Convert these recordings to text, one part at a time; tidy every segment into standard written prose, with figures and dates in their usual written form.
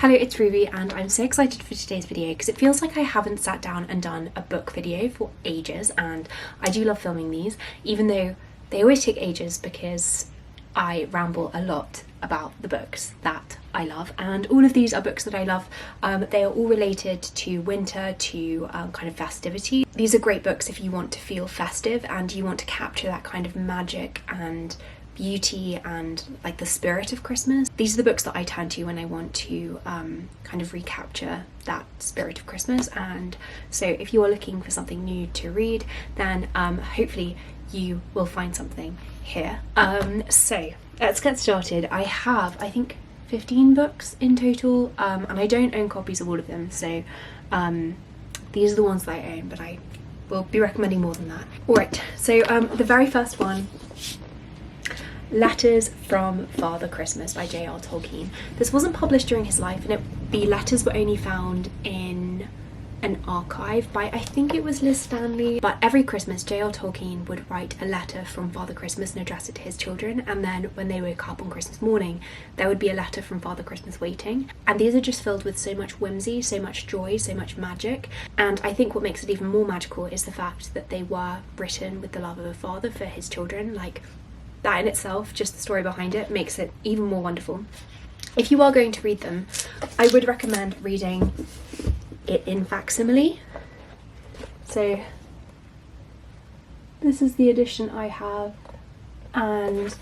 Hello, it's Ruby and I'm so excited for today's video because it feels like I haven't sat down and done a book video for ages, and I do love filming these, even though they always take ages because I ramble a lot about the books that I love, and all of these are books that I love. They are all related to winter, to kind of festivity. These are great books if you want to feel festive and you want to capture that kind of magic and beauty and like the spirit of Christmas. These are the books that I turn to when I want to kind of recapture that spirit of Christmas. And so if you are looking for something new to read, then hopefully you will find something here. So let's get started. I have, I think, 15 books in total, and I don't own copies of all of them, so these are the ones that I own, but I will be recommending more than that. Alright, so the very first one, Letters from Father Christmas by J.R. Tolkien. This wasn't published during his life, and the letters were only found in an archive by, I think it was Liz Stanley. But every Christmas J.R. Tolkien would write a letter from Father Christmas and address it to his children, and then when they woke up on Christmas morning there would be a letter from Father Christmas waiting. And these are just filled with so much whimsy, so much joy, so much magic. And I think what makes it even more magical is the fact that they were written with the love of a father for his children. Like, that in itself, just the story behind it, makes it even more wonderful. If you are going to read them, I would recommend reading it in facsimile. So this is the edition I have, and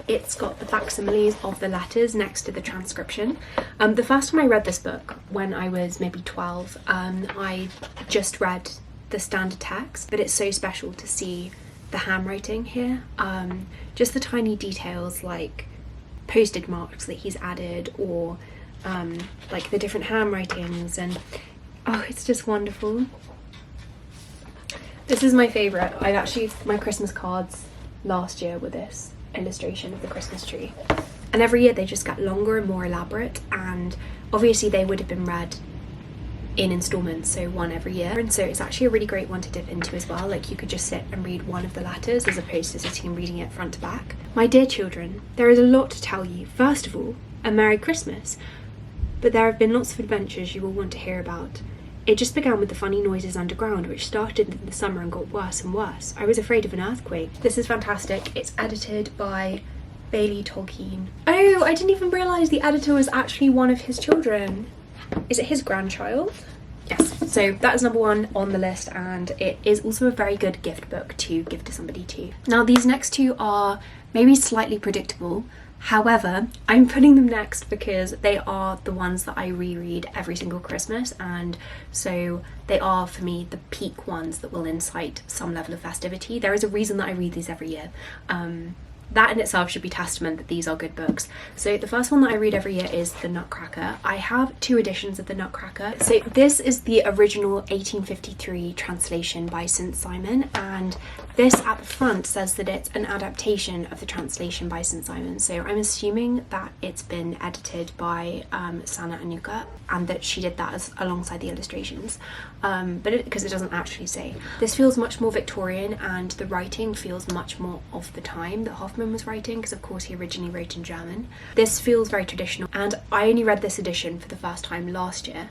it's got the facsimiles of the letters next to the transcription. The first time I read this book, when I was maybe 12, I just read the standard text, but it's so special to see the handwriting here, just the tiny details like postage marks that he's added, or like the different handwritings, and oh, it's just wonderful. This is my favourite. My Christmas cards last year were this illustration of the Christmas tree, and every year they just get longer and more elaborate, and obviously they would have been read in installments, so one every year, and so it's actually a really great one to dip into as well. Like, you could just sit and read one of the letters as opposed to sitting and reading it front to back. My dear children, there is a lot to tell you. First of all, a Merry Christmas, but there have been lots of adventures you will want to hear about. It just began with the funny noises underground, which started in the summer and got worse and worse. I was afraid of an earthquake. This is fantastic. It's edited by Bailey Tolkien. Oh, I didn't even realise the editor was actually one of his children. Is it his grandchild? Yes, so that is number one on the list, and it is also a very good gift book to give to somebody too. Now, these next two are maybe slightly predictable. However, I'm putting them next because they are the ones that I reread every single Christmas, and so they are, for me, the peak ones that will incite some level of festivity. There is a reason that I read these every year. That in itself should be testament that these are good books. So the first one that I read every year is The Nutcracker. I have two editions of The Nutcracker. So this is the original 1853 translation by St. Simon, and this at the front says that it's an adaptation of the translation by St. Simon. So I'm assuming that it's been edited by Sana Anuka, and that she did that alongside the illustrations, but because it doesn't actually say. This feels much more Victorian, and the writing feels much more of the time that Hoffman was writing, because of course he originally wrote in German. This feels very traditional, and I only read this edition for the first time last year.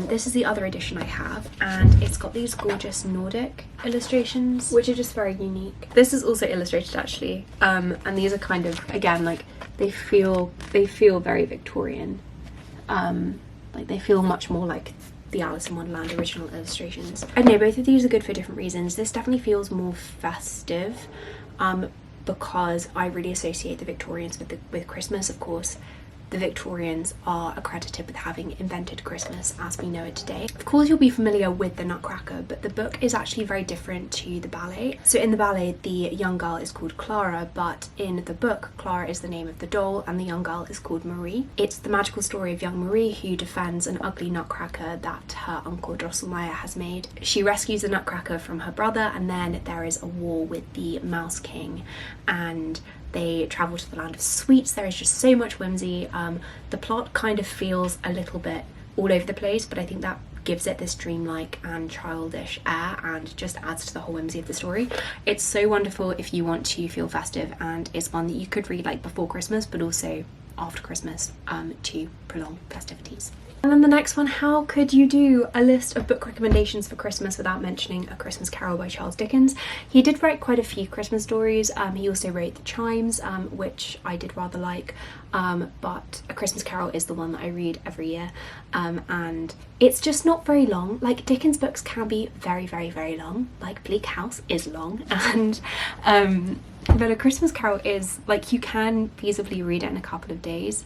This is the other edition I have, and it's got these gorgeous Nordic illustrations, which are just very unique. This is also illustrated actually, and these are kind of, again, like they feel very Victorian. Like they feel much more like the Alice in Wonderland original illustrations. I don't know, both of these are good for different reasons. This definitely feels more festive, because I really associate the Victorians with Christmas. Of course, the Victorians are accredited with having invented Christmas as we know it today. Of course, you'll be familiar with The Nutcracker, but the book is actually very different to the ballet. So in the ballet, the young girl is called Clara, but in the book, Clara is the name of the doll and the young girl is called Marie. It's the magical story of young Marie who defends an ugly nutcracker that her uncle Drosselmeyer has made. She rescues the nutcracker from her brother, and then there is a war with the Mouse King, and they travel to the land of sweets. There is just so much whimsy. The plot kind of feels a little bit all over the place, but I think that gives it this dreamlike and childish air and just adds to the whole whimsy of the story. It's so wonderful if you want to feel festive, and it's one that you could read like before Christmas but also after Christmas to prolong festivities. And then the next one, how could you do a list of book recommendations for Christmas without mentioning A Christmas Carol by Charles Dickens? He did write quite a few Christmas stories. He also wrote The Chimes, which I did rather like, but A Christmas Carol is the one that I read every year, and it's just not very long. Like, Dickens books can be very, very, very long. Like, Bleak House is long, and but A Christmas Carol is, like, you can feasibly read it in a couple of days.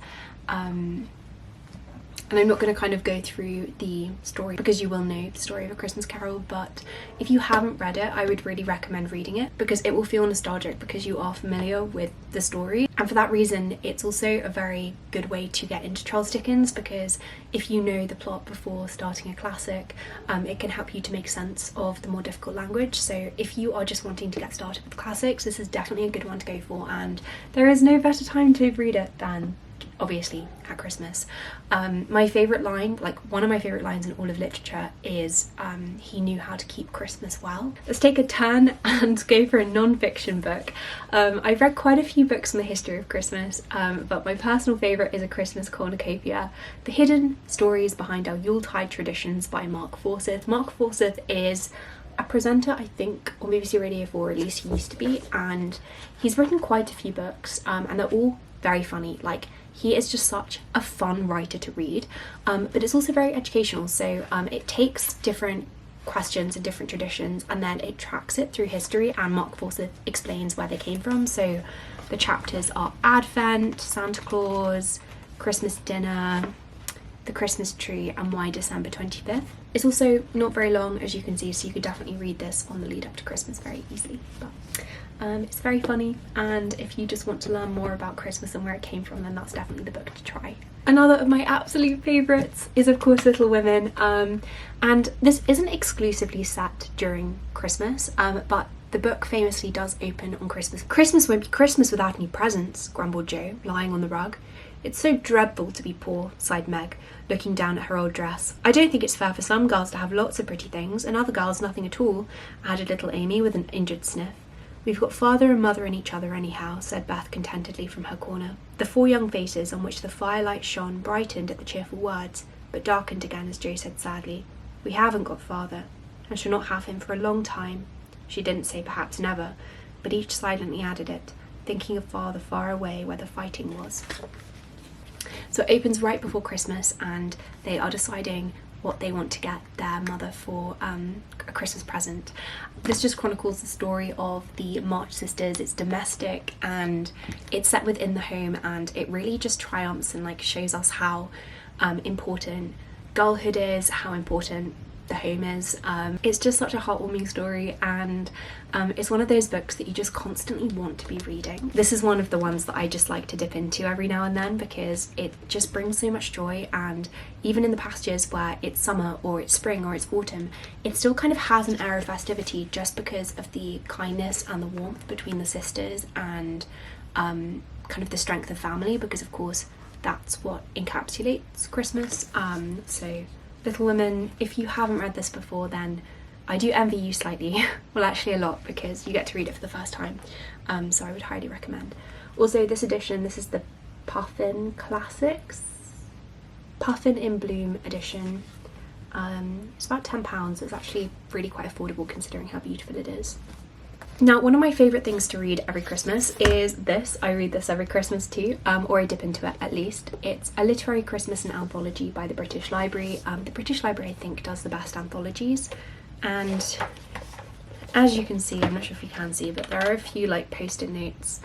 And I'm not going to kind of go through the story because you will know the story of A Christmas Carol, but if you haven't read it, I would really recommend reading it because it will feel nostalgic because you are familiar with the story. And for that reason, it's also a very good way to get into Charles Dickens, because if you know the plot before starting a classic, it can help you to make sense of the more difficult language. So if you are just wanting to get started with classics, this is definitely a good one to go for, and there is no better time to read it than obviously at Christmas. My favourite line, like one of my favourite lines in all of literature is he knew how to keep Christmas well. Let's take a turn and go for a non-fiction book. I've read quite a few books on the history of Christmas, but my personal favourite is A Christmas Cornucopia, The Hidden Stories Behind Our Yuletide Traditions by Mark Forsyth. Mark Forsyth is a presenter, I think, on BBC Radio 4, at least he used to be, and he's written quite a few books, and they're all very funny. Like, he is just such a fun writer to read, but it's also very educational. So it takes different questions and different traditions and then it tracks it through history, and Mark Forsyth explains where they came from. So the chapters are Advent, Santa Claus, Christmas dinner, the Christmas tree, and why December 25th. It's also not very long, as you can see, so you could definitely read this on the lead up to Christmas very easily. But it's very funny, and if you just want to learn more about Christmas and where it came from, then that's definitely the book to try. Another of my absolute favourites is of course Little Women, and this isn't exclusively set during Christmas, but the book famously does open on Christmas. Christmas won't be Christmas without any presents, grumbled Jo, lying on the rug. It's so dreadful to be poor, sighed Meg, looking down at her old dress. I don't think it's fair for some girls to have lots of pretty things and other girls nothing at all, added little Amy with an injured sniff. We've got father and mother in each other anyhow, said Beth contentedly from her corner. The four young faces on which the firelight shone brightened at the cheerful words, but darkened again as Jo said sadly, We haven't got father, and shall not have him for a long time. She didn't say perhaps never, but each silently added it, thinking of father far away where the fighting was. So it opens right before Christmas, and they are deciding what they want to get their mother for a Christmas present. This just chronicles the story of the March sisters. It's domestic and it's set within the home, and it really just triumphs and like shows us how important girlhood is, how important the home is. It's just such a heartwarming story, and it's one of those books that you just constantly want to be reading. This is one of the ones that I just like to dip into every now and then because it just brings so much joy, and even in the passages where it's summer or it's spring or it's autumn, it still kind of has an air of festivity just because of the kindness and the warmth between the sisters, and kind of the strength of family, because of course that's what encapsulates Christmas. So Little Women, if you haven't read this before, then I do envy you slightly. Well, actually a lot, because you get to read it for the first time. So I would highly recommend. Also, this edition, this is the Puffin Classics, Puffin in Bloom edition. It's about £10. It's actually really quite affordable considering how beautiful it is. Now, one of my favourite things to read every Christmas is this. I read this every Christmas too, or I dip into it at least. It's A Literary Christmas and Anthology by the British Library. The British Library, I think, does the best anthologies, and as you can see, I'm not sure if you can see, but there are a few like post-it notes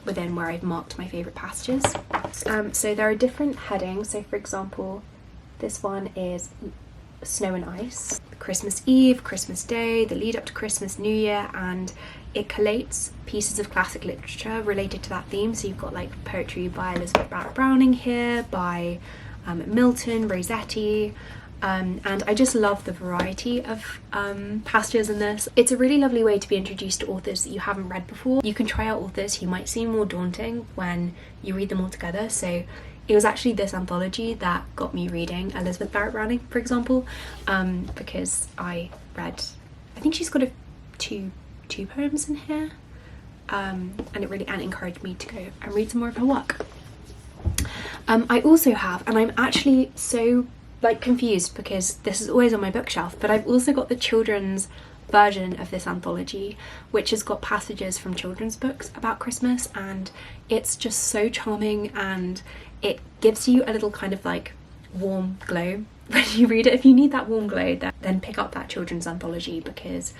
within where I've marked my favourite passages. So there are different headings. So for example, this one is Snow and Ice, Christmas Eve, Christmas Day, the lead up to Christmas, New Year, and it collates pieces of classic literature related to that theme. So you've got like poetry by Elizabeth Barrett Browning here, by Milton, Rossetti, and I just love the variety of passages in this. It's a really lovely way to be introduced to authors that you haven't read before. You can try out authors who might seem more daunting when you read them all together. So it was actually this anthology that got me reading Elizabeth Barrett Browning, for example, because I read, I think she's got two poems in here, and it really encouraged me to go and read some more of her work. I also have, and I'm actually so like confused because this is always on my bookshelf, but I've also got the children's version of this anthology, which has got passages from children's books about Christmas, and it's just so charming, and it gives you a little kind of like warm glow when you read it. If you need that warm glow, then pick up that children's anthology, because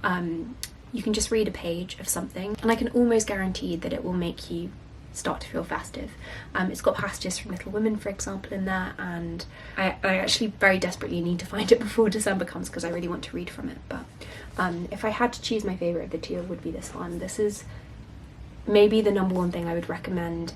you can just read a page of something and I can almost guarantee that it will make you start to feel festive. It's got passages from Little Women, for example, in there, and I actually very desperately need to find it before December comes because I really want to read from it. But if I had to choose my favourite of the two, it would be this one. This is maybe the number one thing I would recommend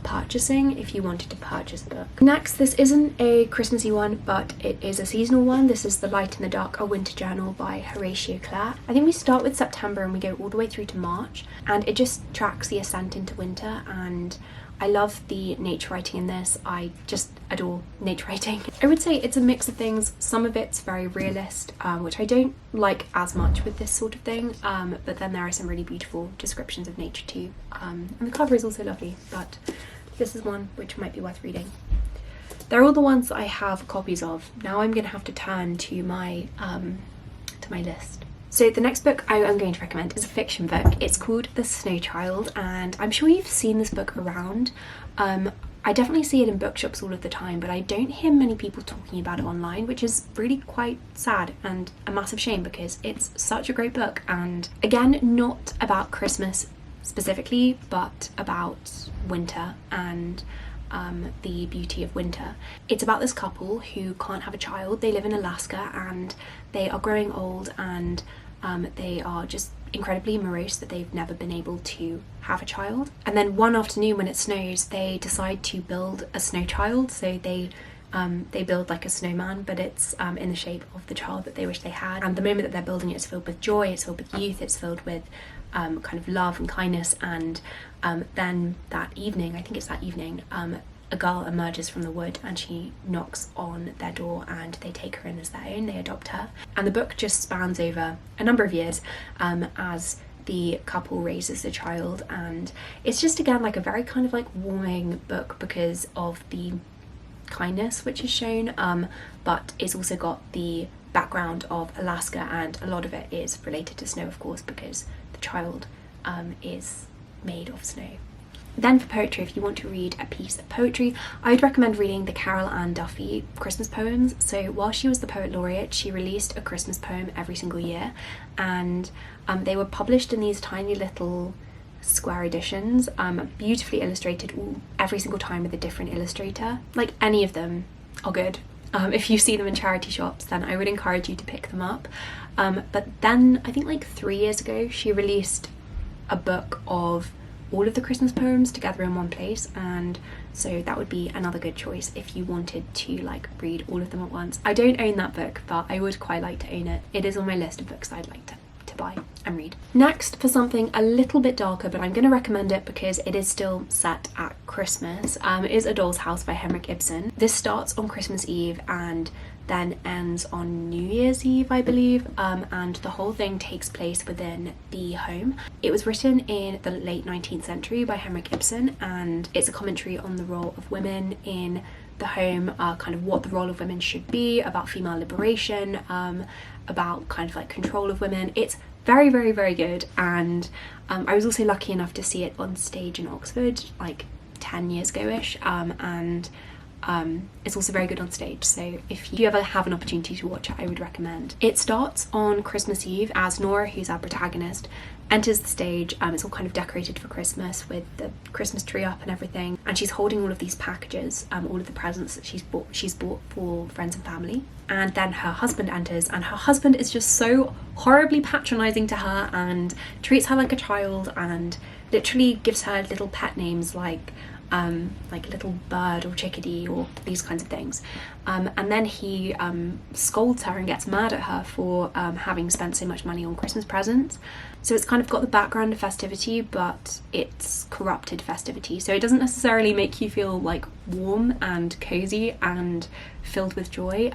purchasing if you wanted to purchase a book. Next, this isn't a Christmassy one, but it is a seasonal one. This is The Light in the Dark, A Winter Journal by Horatio Clare. I think we start with September and we go all the way through to March, and it just tracks the ascent into winter, and I love the nature writing in this. I just adore nature writing. I would say it's a mix of things. Some of it's very realist, which I don't like as much with this sort of thing, but then there are some really beautiful descriptions of nature too, and the cover is also lovely, but this is one which might be worth reading. They're all the ones that I have copies of. Now I'm going to have to turn to my list. So the next book I'm going to recommend is a fiction book. It's called The Snow Child, and I'm sure you've seen this book around. I definitely see it in bookshops all of the time, but I don't hear many people talking about it online, which is really quite sad and a massive shame because it's such a great book, and again, not about Christmas specifically, but about winter and the beauty of winter. It's about this couple who can't have a child. They live in Alaska and they are growing old, and they are just incredibly morose that they've never been able to have a child. And then one afternoon when it snows, they decide to build a snow child. So they build like a snowman, but it's in the shape of the child that they wish they had. And the moment that they're building it is filled with joy, it's filled with youth, it's filled with kind of love and kindness. And then that evening, I think it's that evening, a girl emerges from the wood and she knocks on their door, and they take her in as their own, they adopt her. And the book just spans over a number of years as the couple raises the child, and it's just again like a very kind of like warming book because of the kindness which is shown, but it's also got the background of Alaska, and a lot of it is related to snow, of course, because the child is made of snow. Then for poetry, if you want to read a piece of poetry, I would recommend reading the Carol Ann Duffy Christmas poems. So while she was the poet laureate, she released a Christmas poem every single year, and they were published in these tiny little square editions, beautifully illustrated every single time with a different illustrator. Like, any of them are good. If you see them in charity shops, then I would encourage you to pick them up. But then I think like 3 years ago, she released a book of all of the Christmas poems together in one place, and so that would be another good choice if you wanted to like read all of them at once. I don't own that book, but I would quite like to own it. It is on my list of books I'd like to buy and read. Next, for something a little bit darker, but I'm going to recommend it because it is still set at Christmas, is A Doll's House by Henrik Ibsen. This starts on Christmas Eve and then ends on New Year's Eve, I believe, and the whole thing takes place within the home. It was written in the late 19th century by Henrik Ibsen, and it's a commentary on the role of women in the home, kind of what the role of women should be, about female liberation, about kind of like control of women. It's very, very, very good, and I was also lucky enough to see it on stage in Oxford like 10 years ago-ish, and it's also very good on stage, so if you ever have an opportunity to watch it, I would recommend. It starts on Christmas Eve as Nora, who's our protagonist, enters the stage. It's all kind of decorated for Christmas with the Christmas tree up and everything, and she's holding all of these packages, all of the presents that she's bought for friends and family. And then her husband enters, and her husband is just so horribly patronising to her and treats her like a child and literally gives her little pet names like little bird or chickadee or these kinds of things, and then he scolds her and gets mad at her for having spent so much money on Christmas presents. So it's kind of got the background of festivity, but it's corrupted festivity, so it doesn't necessarily make you feel like warm and cozy and filled with joy,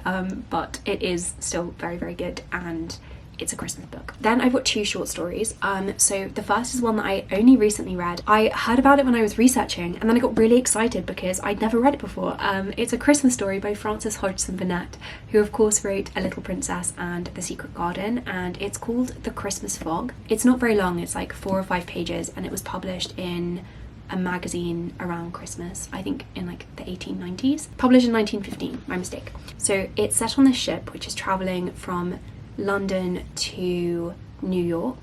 but it is still very, very good, and it's a Christmas book. Then I've got 2 short stories. So the first is one that I only recently read. I heard about it when I was researching, and then I got really excited because I'd never read it before. It's a Christmas story by Frances Hodgson Burnett, who of course wrote A Little Princess and The Secret Garden, and it's called The Christmas Fog. It's not very long, it's like 4 or 5 pages, and it was published in a magazine around Christmas, I think in like the 1890s. Published in 1915, my mistake. So it's set on this ship which is travelling from London to New York,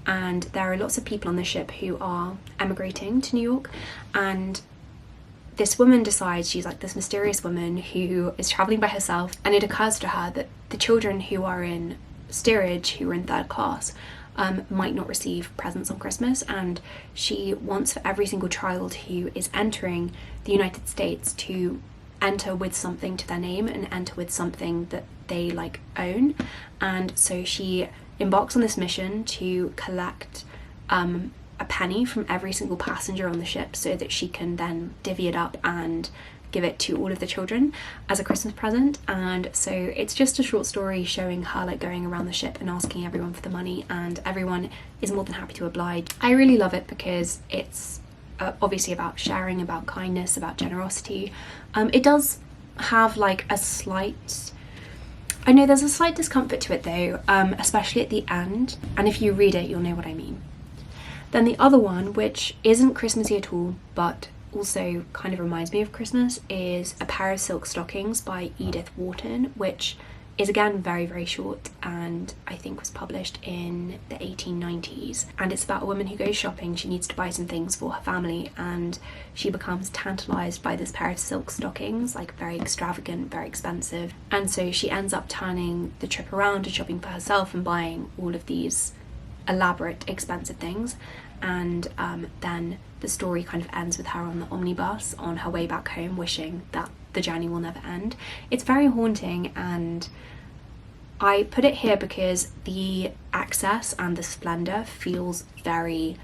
and there are lots of people on the ship who are emigrating to New York, and this woman decides, she's like this mysterious woman who is travelling by herself, and it occurs to her that the children who are in steerage, who are in 3rd class, might not receive presents on Christmas, and she wants for every single child who is entering the United States to enter with something to their name and enter with something that they like own. And so she embarks on this mission to collect a penny from every single passenger on the ship so that she can then divvy it up and give it to all of the children as a Christmas present. And so it's just a short story showing her like going around the ship and asking everyone for the money, and everyone is more than happy to oblige. I really love it because it's obviously about sharing, about kindness, about generosity. It does have like a slight, I know there's a slight discomfort to it though, especially at the end, and if you read it you'll know what I mean. Then the other one, which isn't Christmassy at all but also kind of reminds me of Christmas, is A Pair of Silk Stockings by Edith Wharton, which is again very, very short, and I think was published in the 1890s. And it's about a woman who goes shopping. She needs to buy some things for her family, and she becomes tantalized by this pair of silk stockings, like very extravagant, very expensive, and so she ends up turning the trip around to shopping for herself and buying all of these elaborate, expensive things. And then the story kind of ends with her on the omnibus on her way back home, wishing that the journey will never end. It's very haunting, and I put it here because the excess and the splendour feels very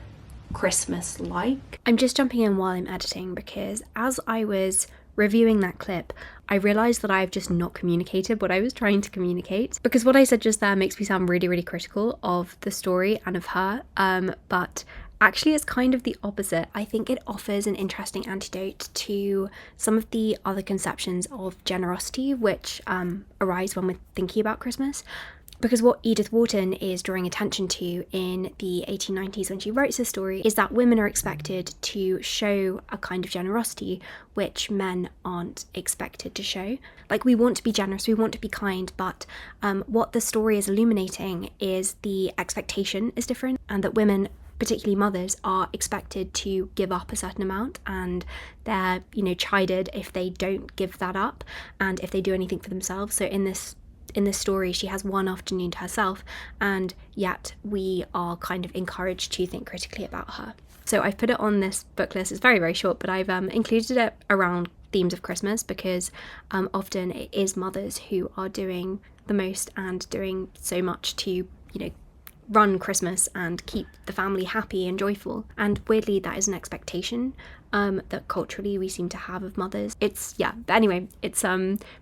Christmas-like. I'm just jumping in while I'm editing because as I was reviewing that clip, I realised that I've just not communicated what I was trying to communicate, because what I said just there makes me sound really, really critical of the story and of her, but actually it's kind of the opposite. I think it offers an interesting antidote to some of the other conceptions of generosity which arise when we're thinking about Christmas. Because what Edith Wharton is drawing attention to in the 1890s when she writes this story is that women are expected to show a kind of generosity which men aren't expected to show. Like, we want to be generous, we want to be kind, but what the story is illuminating is the expectation is different, and that women, particularly mothers, are expected to give up a certain amount, and they're, chided if they don't give that up and if they do anything for themselves. So in this story, she has one afternoon to herself, and yet we are kind of encouraged to think critically about her. So I've put it on this book list. It's very, very short, but I've included it around themes of Christmas because often it is mothers who are doing the most and doing so much to, run Christmas and keep the family happy and joyful. And weirdly, that is an expectation that culturally we seem to have of mothers. But anyway, it's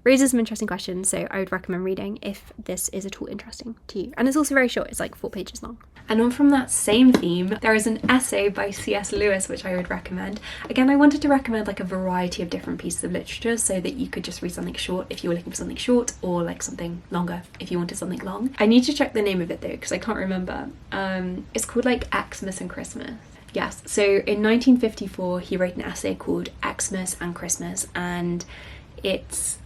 raises some interesting questions, so I would recommend reading if this is at all interesting to you. And it's also very short, it's like 4 pages long. And on from that same theme, there is an essay by C.S. Lewis which I would recommend. Again, I wanted to recommend like a variety of different pieces of literature so that you could just read something short if you were looking for something short, or like something longer if you wanted something long. I need to check the name of it though because I can't remember. It's called like Xmas and Christmas. Yes, so in 1954 he wrote an essay called Xmas and Christmas, and it's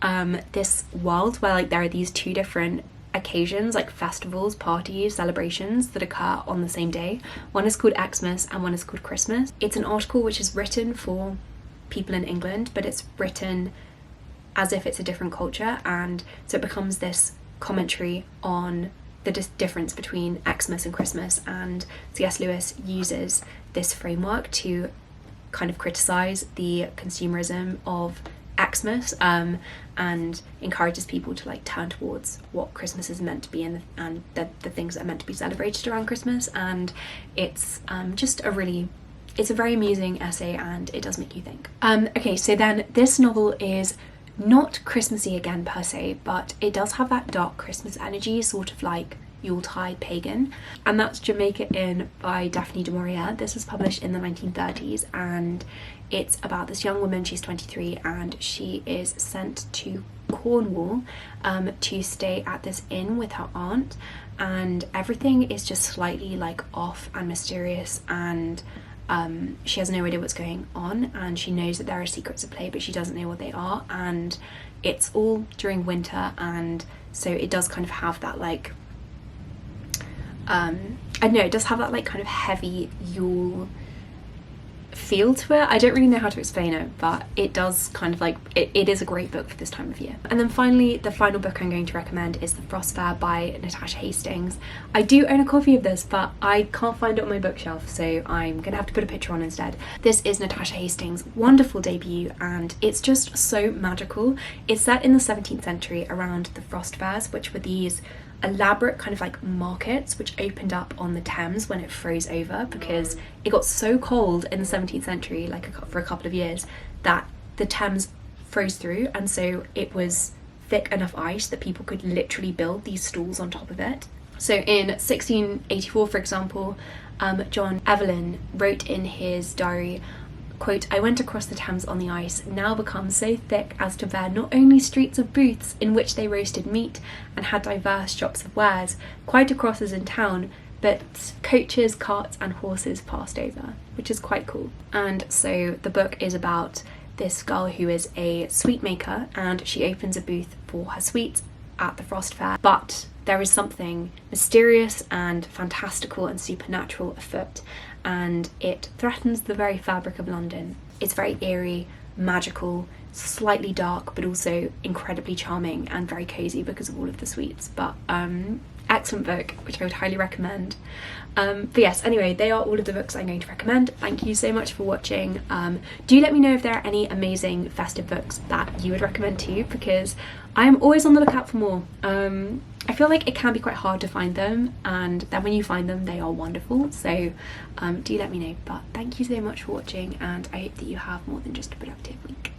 this world where like there are these 2 different occasions, like festivals, parties, celebrations that occur on the same day. One is called Xmas and one is called Christmas. It's an article which is written for people in England, but it's written as if it's a different culture, and so it becomes this commentary on the difference between Xmas and Christmas. And C.S. Lewis uses this framework to kind of criticise the consumerism of Xmas and encourages people to like turn towards what Christmas is meant to be and the things that are meant to be celebrated around Christmas. And it's it's a very amusing essay, and it does make you think. Okay, so then this novel is not Christmassy again per se, but it does have that dark Christmas energy, sort of like Yuletide Pagan, and that's Jamaica Inn by Daphne du Maurier. This was published in the 1930s, and it's about this young woman. She's 23 and she is sent to Cornwall to stay at this inn with her aunt, and everything is just slightly like off and mysterious, and she has no idea what's going on, and she knows that there are secrets at play but she doesn't know what they are, and it's all during winter, and so it does kind of have that like I don't know, it does have that like kind of heavy Yule feel to it. I don't really know how to explain it, but it does kind of like, it is a great book for this time of year. And then finally, the final book I'm going to recommend is The Frost Fair by Natasha Hastings. I do own a copy of this, but I can't find it on my bookshelf, so I'm gonna have to put a picture on instead. This is Natasha Hastings' wonderful debut, and it's just so magical. It's set in the 17th century around the Frost Fairs, which were these elaborate kind of like markets which opened up on the Thames when it froze over, because it got so cold in the 17th century, like for a couple of years, that the Thames froze through, and so it was thick enough ice that people could literally build these stalls on top of it. So in 1684, for example, John Evelyn wrote in his diary, quote, "I went across the Thames on the ice, now become so thick as to bear not only streets of booths in which they roasted meat and had diverse shops of wares, quite across as in town, but coaches, carts and horses passed over," which is quite cool. And so the book is about this girl who is a sweet maker, and she opens a booth for her sweets at the Frost Fair, but there is something mysterious and fantastical and supernatural afoot, and it threatens the very fabric of London. It's very eerie, magical, slightly dark, but also incredibly charming and very cozy because of all of the sweets. But excellent book, which I would highly recommend. But yes, anyway, they are all of the books I'm going to recommend. Thank you so much for watching. Do let me know if there are any amazing festive books that you would recommend too, because I'm always on the lookout for more. I feel like it can be quite hard to find them, and then when you find them, they are wonderful. So do let me know. But thank you so much for watching, and I hope that you have more than just a productive week.